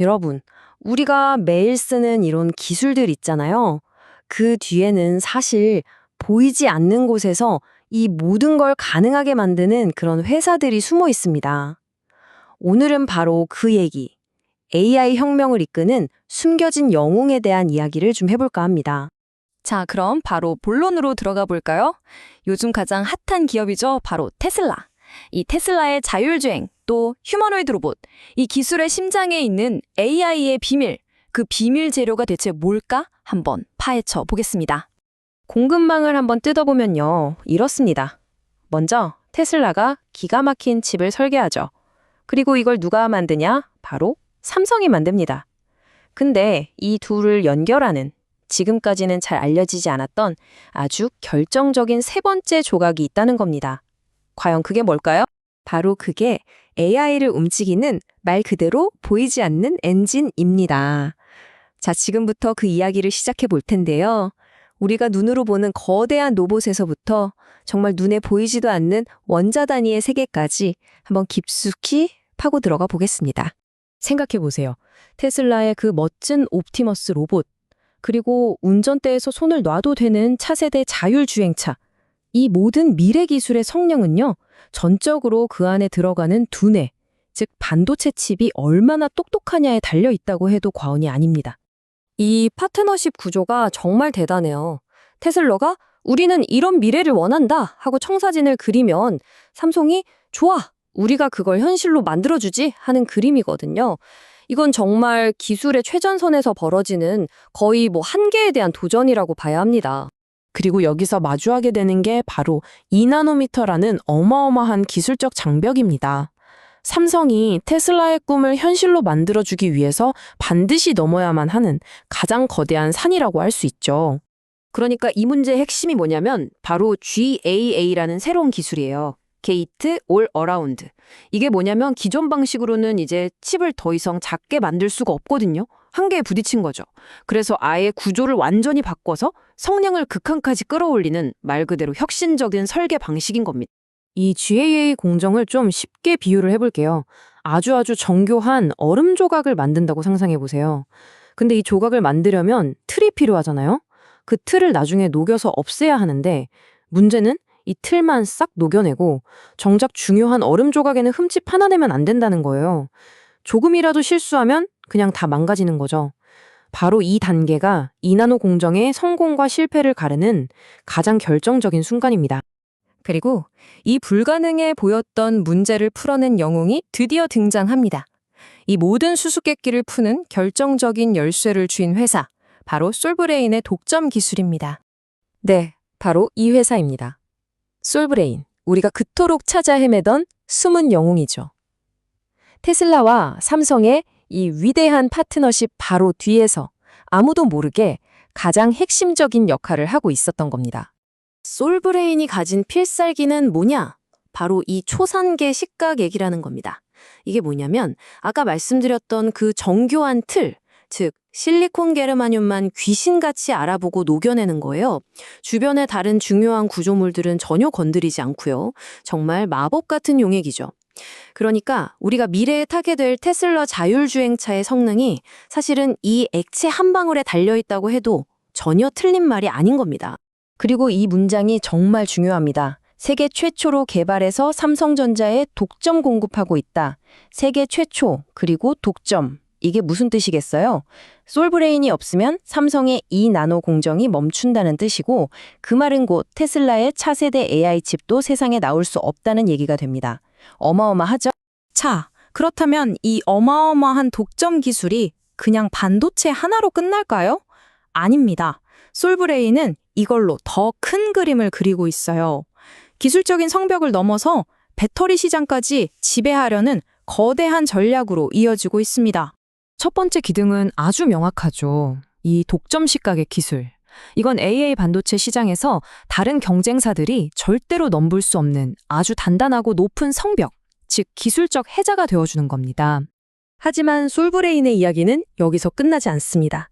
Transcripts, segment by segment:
여러분, 우리가 매일 쓰는 이런 기술들 있잖아요. 그 뒤에는 사실 보이지 않는 곳에서 이 모든 걸 가능하게 만드는 그런 회사들이 숨어 있습니다. 오늘은 바로 그 얘기, AI 혁명을 이끄는 숨겨진 영웅에 대한 이야기를 좀 해볼까 합니다. 자, 그럼 바로 본론으로 들어가 볼까요? 요즘 가장 핫한 기업이죠. 바로 테슬라. 이 테슬라의 자율주행, 또 휴머노이드 로봇, 이 기술의 심장에 있는 AI의 비밀, 그 비밀 재료가 대체 뭘까? 한번 파헤쳐 보겠습니다. 공급망을 한번 뜯어보면요, 이렇습니다. 먼저 테슬라가 기가 막힌 칩을 설계하죠. 그리고 이걸 누가 만드냐? 바로 삼성이 만듭니다. 근데 이 둘을 연결하는 지금까지는 잘 알려지지 않았던 아주 결정적인 세 번째 조각이 있다는 겁니다. 과연 그게 뭘까요? 바로 그게 AI를 움직이는 말 그대로 보이지 않는 엔진입니다. 자, 지금부터 그 이야기를 시작해 볼 텐데요. 우리가 눈으로 보는 거대한 로봇에서부터 정말 눈에 보이지도 않는 원자 단위의 세계까지 한번 깊숙이 파고 들어가 보겠습니다. 생각해 보세요. 테슬라의 그 멋진 옵티머스 로봇, 그리고 운전대에서 손을 놔도 되는 차세대 자율주행차. 이 모든 미래 기술의 성능은요, 전적으로 그 안에 들어가는 두뇌, 즉 반도체 칩이 얼마나 똑똑하냐에 달려 있다고 해도 과언이 아닙니다. 이 파트너십 구조가 정말 대단해요. 테슬라가 우리는 이런 미래를 원한다 하고 청사진을 그리면 삼성이 좋아, 우리가 그걸 현실로 만들어주지 하는 그림이거든요. 이건 정말 기술의 최전선에서 벌어지는 거의 한계에 대한 도전이라고 봐야 합니다. 그리고 여기서 마주하게 되는 게 바로 2나노미터라는 어마어마한 기술적 장벽입니다. 삼성이 테슬라의 꿈을 현실로 만들어주기 위해서 반드시 넘어야만 하는 가장 거대한 산이라고 할 수 있죠. 그러니까 이 문제의 핵심이 뭐냐면 바로 GAA라는 새로운 기술이에요. 게이트 올 어라운드. 이게 뭐냐면 기존 방식으로는 이제 칩을 더 이상 작게 만들 수가 없거든요. 한계에 부딪힌 거죠. 그래서 아예 구조를 완전히 바꿔서 성능을 극한까지 끌어올리는 말 그대로 혁신적인 설계 방식인 겁니다. 이 GAA 공정을 좀 쉽게 비유를 해볼게요. 아주 정교한 얼음 조각을 만든다고 상상해 보세요. 근데 이 조각을 만들려면 틀이 필요하잖아요. 그 틀을 나중에 녹여서 없애야 하는데 문제는 이 틀만 싹 녹여내고 정작 중요한 얼음 조각에는 흠집 하나 내면 안 된다는 거예요. 조금이라도 실수하면 그냥 다 망가지는 거죠. 바로 이 단계가 2나노 공정의 성공과 실패를 가르는 가장 결정적인 순간입니다. 그리고 이 불가능해 보였던 문제를 풀어낸 영웅이 드디어 등장합니다. 이 모든 수수께끼를 푸는 결정적인 열쇠를 쥔 회사, 바로 솔브레인의 독점 기술입니다. 네, 바로 이 회사입니다. 솔브레인, 우리가 그토록 찾아 헤매던 숨은 영웅이죠. 테슬라와 삼성의 이 위대한 파트너십 바로 뒤에서 아무도 모르게 가장 핵심적인 역할을 하고 있었던 겁니다. 솔브레인이 가진 필살기는 뭐냐? 바로 이 초산계 식각액이라는 겁니다. 이게 뭐냐면 아까 말씀드렸던 그 정교한 틀, 즉 실리콘 게르마늄만 귀신같이 알아보고 녹여내는 거예요. 주변의 다른 중요한 구조물들은 전혀 건드리지 않고요. 정말 마법 같은 용액이죠. 그러니까 우리가 미래에 타게 될 테슬라 자율주행차의 성능이 사실은 이 액체 한 방울에 달려있다고 해도 전혀 틀린 말이 아닌 겁니다. 그리고 이 문장이 정말 중요합니다. 세계 최초로 개발해서 삼성전자에 독점 공급하고 있다. 세계 최초, 그리고 독점. 이게 무슨 뜻이겠어요? 솔브레인이 없으면 삼성의 2나노 공정이 멈춘다는 뜻이고 그 말은 곧 테슬라의 차세대 AI 칩도 세상에 나올 수 없다는 얘기가 됩니다. 어마어마하죠? 자, 그렇다면 이 어마어마한 독점 기술이 그냥 반도체 하나로 끝날까요? 아닙니다. 솔브레인은 이걸로 더 큰 그림을 그리고 있어요. 기술적인 성벽을 넘어서 배터리 시장까지 지배하려는 거대한 전략으로 이어지고 있습니다. 첫 번째 기둥은 아주 명확하죠. 이 독점 식각의 기술. 이건 AA 반도체 시장에서 다른 경쟁사들이 절대로 넘볼 수 없는 아주 단단하고 높은 성벽, 즉 기술적 해자가 되어주는 겁니다. 하지만 솔브레인의 이야기는 여기서 끝나지 않습니다.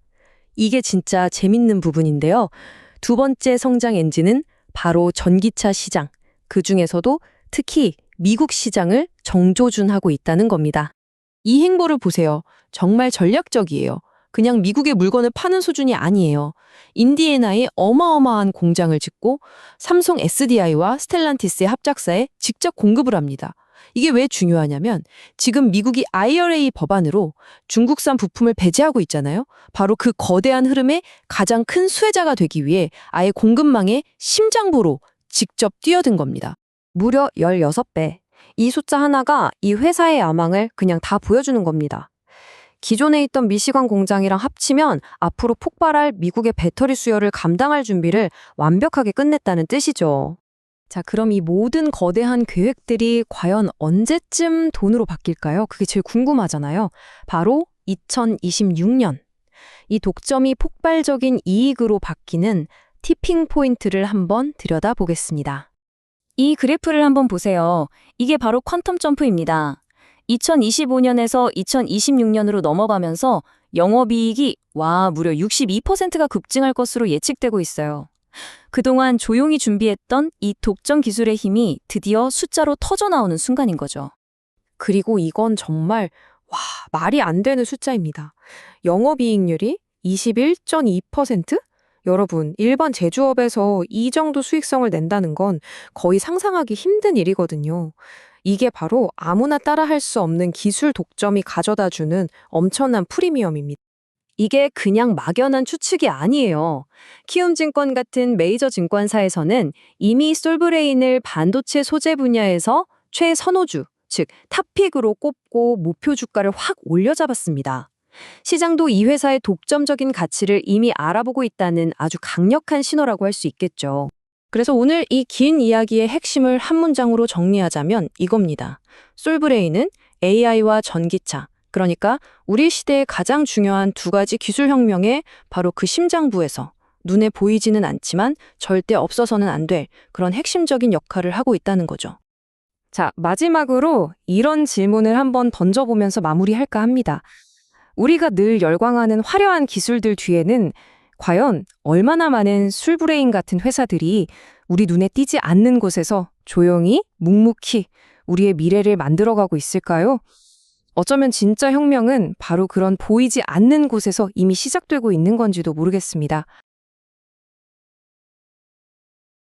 이게 진짜 재밌는 부분인데요. 두 번째 성장 엔진은 바로 전기차 시장, 그 중에서도 특히 미국 시장을 정조준하고 있다는 겁니다. 이 행보를 보세요. 정말 전략적이에요. 그냥 미국의 물건을 파는 수준이 아니에요. 인디애나에 어마어마한 공장을 짓고 삼성 SDI와 스텔란티스의 합작사에 직접 공급을 합니다. 이게 왜 중요하냐면 지금 미국이 IRA 법안으로 중국산 부품을 배제하고 있잖아요. 바로 그 거대한 흐름의 가장 큰 수혜자가 되기 위해 아예 공급망의 심장부로 직접 뛰어든 겁니다. 무려 16배. 이 숫자 하나가 이 회사의 야망을 그냥 다 보여주는 겁니다. 기존에 있던 미시간 공장이랑 합치면 앞으로 폭발할 미국의 배터리 수요를 감당할 준비를 완벽하게 끝냈다는 뜻이죠. 자, 그럼 이 모든 거대한 계획들이 과연 언제쯤 돈으로 바뀔까요? 그게 제일 궁금하잖아요. 바로 2026년. 이 독점이 폭발적인 이익으로 바뀌는 티핑 포인트를 한번 들여다보겠습니다. 이 그래프를 한번 보세요. 이게 바로 퀀텀 점프입니다. 2025년에서 2026년으로 넘어가면서 영업이익이 무려 62%가 급증할 것으로 예측되고 있어요. 그동안 조용히 준비했던 이 독점 기술의 힘이 드디어 숫자로 터져나오는 순간인 거죠. 그리고 이건 정말 말이 안 되는 숫자입니다. 영업이익률이 21.2%? 여러분, 일반 제조업에서 이 정도 수익성을 낸다는 건 거의 상상하기 힘든 일이거든요. 이게 바로 아무나 따라할 수 없는 기술 독점이 가져다주는 엄청난 프리미엄입니다. 이게 그냥 막연한 추측이 아니에요. 키움증권 같은 메이저 증권사에서는 이미 솔브레인을 반도체 소재 분야에서 최선호주, 즉 탑픽으로 꼽고 목표 주가를 확 올려잡았습니다. 시장도 이 회사의 독점적인 가치를 이미 알아보고 있다는 아주 강력한 신호라고 할 수 있겠죠. 그래서 오늘 이 긴 이야기의 핵심을 한 문장으로 정리하자면 이겁니다. 솔브레인은 AI와 전기차, 그러니까 우리 시대의 가장 중요한 두 가지 기술혁명에 바로 그 심장부에서 눈에 보이지는 않지만 절대 없어서는 안 될 그런 핵심적인 역할을 하고 있다는 거죠. 자, 마지막으로 이런 질문을 한번 던져보면서 마무리할까 합니다. 우리가 늘 열광하는 화려한 기술들 뒤에는 과연 얼마나 많은 솔브레인 같은 회사들이 우리 눈에 띄지 않는 곳에서 조용히 묵묵히 우리의 미래를 만들어가고 있을까요? 어쩌면 진짜 혁명은 바로 그런 보이지 않는 곳에서 이미 시작되고 있는 건지도 모르겠습니다.